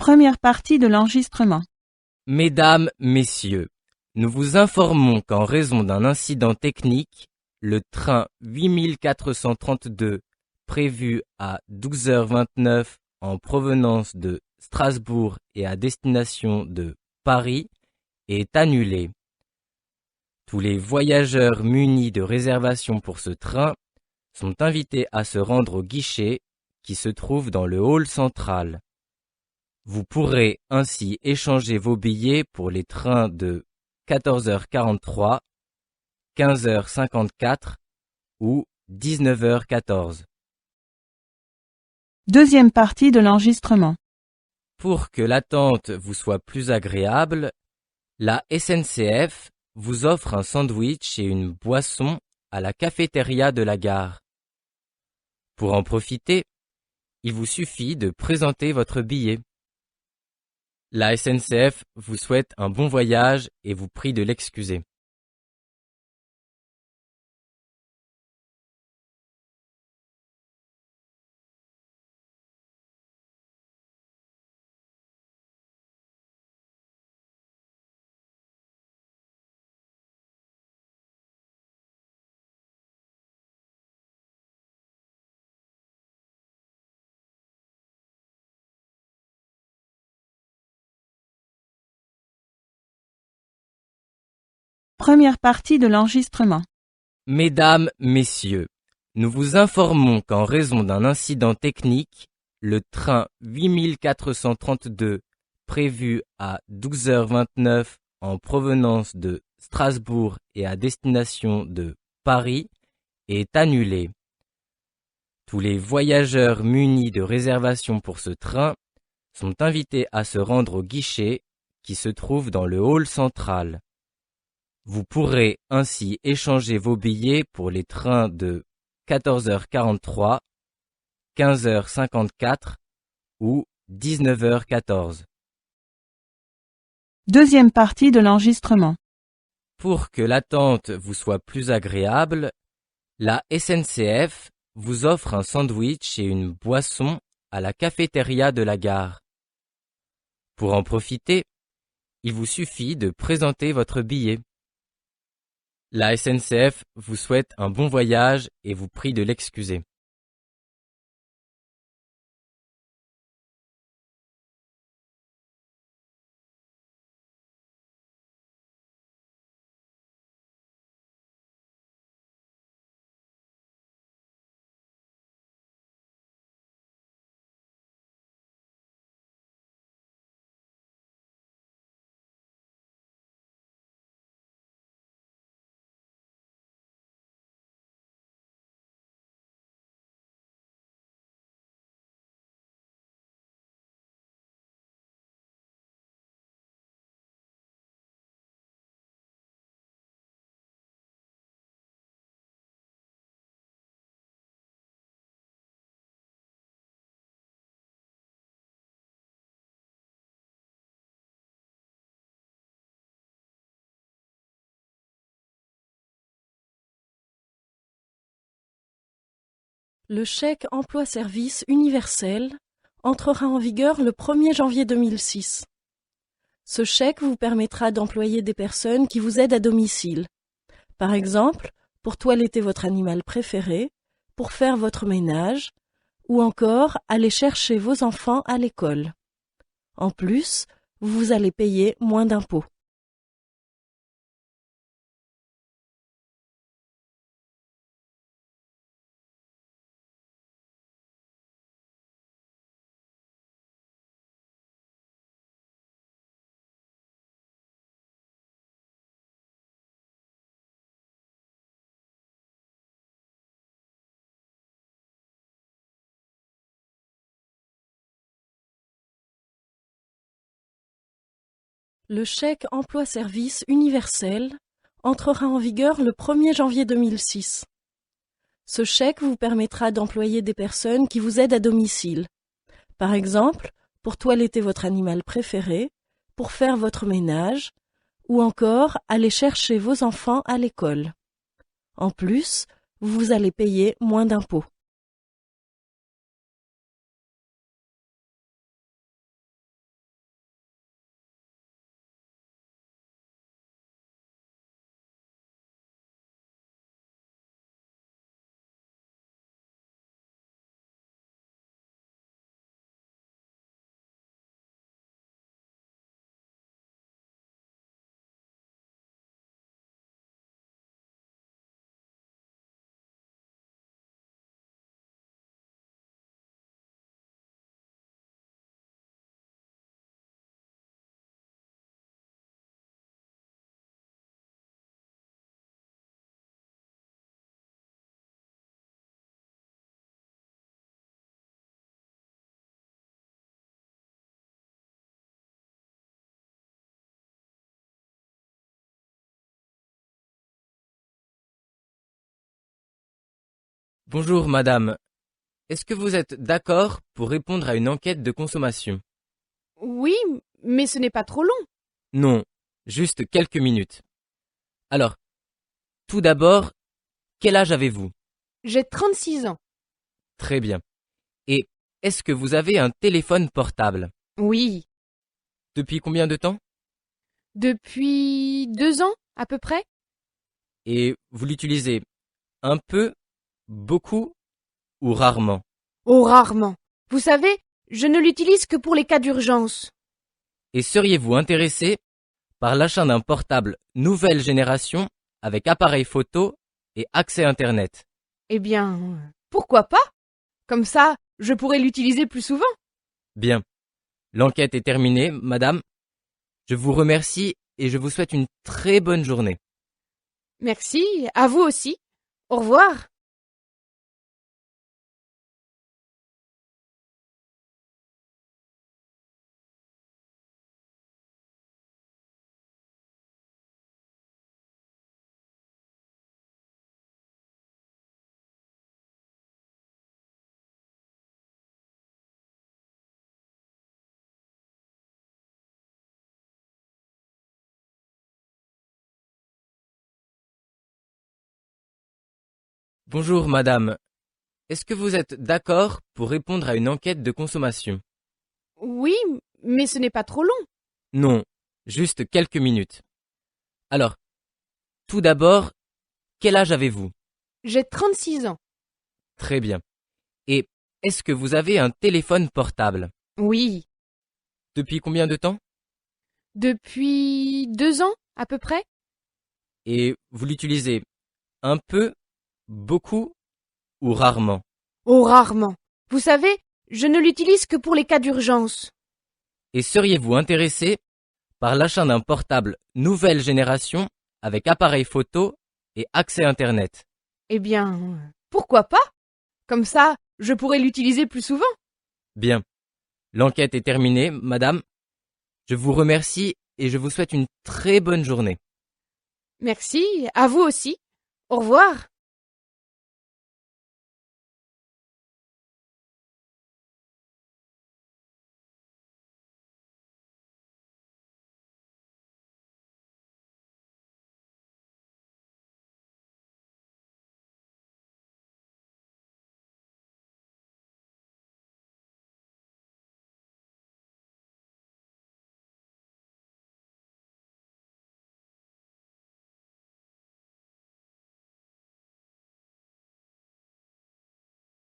Première partie de l'enregistrement. Mesdames, Messieurs, nous vous informons qu'en raison d'un incident technique, le train 8432 prévu à 12h29 en provenance de Strasbourg et à destination de Paris est annulé. Tous les voyageurs munis de réservations pour ce train sont invités à se rendre au guichet qui se trouve dans le hall central. Vous pourrez ainsi échanger vos billets pour les trains de 14h43, 15h54 ou 19h14. Deuxième partie de l'enregistrement. Pour que l'attente vous soit plus agréable, la SNCF vous offre un sandwich et une boisson à la cafétéria de la gare. Pour en profiter, il vous suffit de présenter votre billet. La SNCF vous souhaite un bon voyage et vous prie de l'excuser. Première partie de l'enregistrement. Mesdames, Messieurs, nous vous informons qu'en raison d'un incident technique, le train 8432 prévu à 12h29 en provenance de Strasbourg et à destination de Paris est annulé. Tous les voyageurs munis de réservations pour ce train sont invités à se rendre au guichet qui se trouve dans le hall central. Vous pourrez ainsi échanger vos billets pour les trains de 14h43, 15h54 ou 19h14. Deuxième partie de l'enregistrement. Pour que l'attente vous soit plus agréable, la SNCF vous offre un sandwich et une boisson à la cafétéria de la gare. Pour en profiter, il vous suffit de présenter votre billet. La SNCF vous souhaite un bon voyage et vous prie de l'excuser. Le chèque emploi-service universel entrera en vigueur le 1er janvier 2006. Ce chèque vous permettra d'employer des personnes qui vous aident à domicile. Par exemple, pour toiletter votre animal préféré, pour faire votre ménage, ou encore aller chercher vos enfants à l'école. En plus, vous allez payer moins d'impôts. Le chèque emploi-service universel entrera en vigueur le 1er janvier 2006. Ce chèque vous permettra d'employer des personnes qui vous aident à domicile. Par exemple, pour toiletter votre animal préféré, pour faire votre ménage, ou encore aller chercher vos enfants à l'école. En plus, vous allez payer moins d'impôts. Bonjour madame. Est-ce que vous êtes d'accord pour répondre à une enquête de consommation? Oui, mais ce n'est pas trop long. Non, juste quelques minutes. Alors, tout d'abord, quel âge avez-vous? J'ai 36 ans. Très bien. Et est-ce que vous avez un téléphone portable? Oui. Depuis combien de temps? Depuis 2 ans, à peu près? Et vous l'utilisez un peu, beaucoup ou rarement? Oh, rarement. Vous savez, je ne l'utilise que pour les cas d'urgence. Et seriez-vous intéressé par l'achat d'un portable nouvelle génération avec appareil photo et accès Internet? Eh bien, pourquoi pas? Comme ça, je pourrais l'utiliser plus souvent. Bien. L'enquête est terminée, madame. Je vous remercie et je vous souhaite une très bonne journée. Merci, à vous aussi. Au revoir. Bonjour, madame. Est-ce que vous êtes d'accord pour répondre à une enquête de consommation? Oui, mais ce n'est pas trop long. Non, juste quelques minutes. Alors, tout d'abord, quel âge avez-vous? J'ai 36 ans. Très bien. Et est-ce que vous avez un téléphone portable? Oui. Depuis combien de temps? Depuis 2 ans, à peu près? Et vous l'utilisez un peu, beaucoup ou rarement? Oh, rarement. Vous savez, je ne l'utilise que pour les cas d'urgence. Et seriez-vous intéressé par l'achat d'un portable nouvelle génération avec appareil photo et accès Internet? Eh bien, pourquoi pas? Comme ça, je pourrais l'utiliser plus souvent. Bien. L'enquête est terminée, madame. Je vous remercie et je vous souhaite une très bonne journée. Merci, à vous aussi. Au revoir.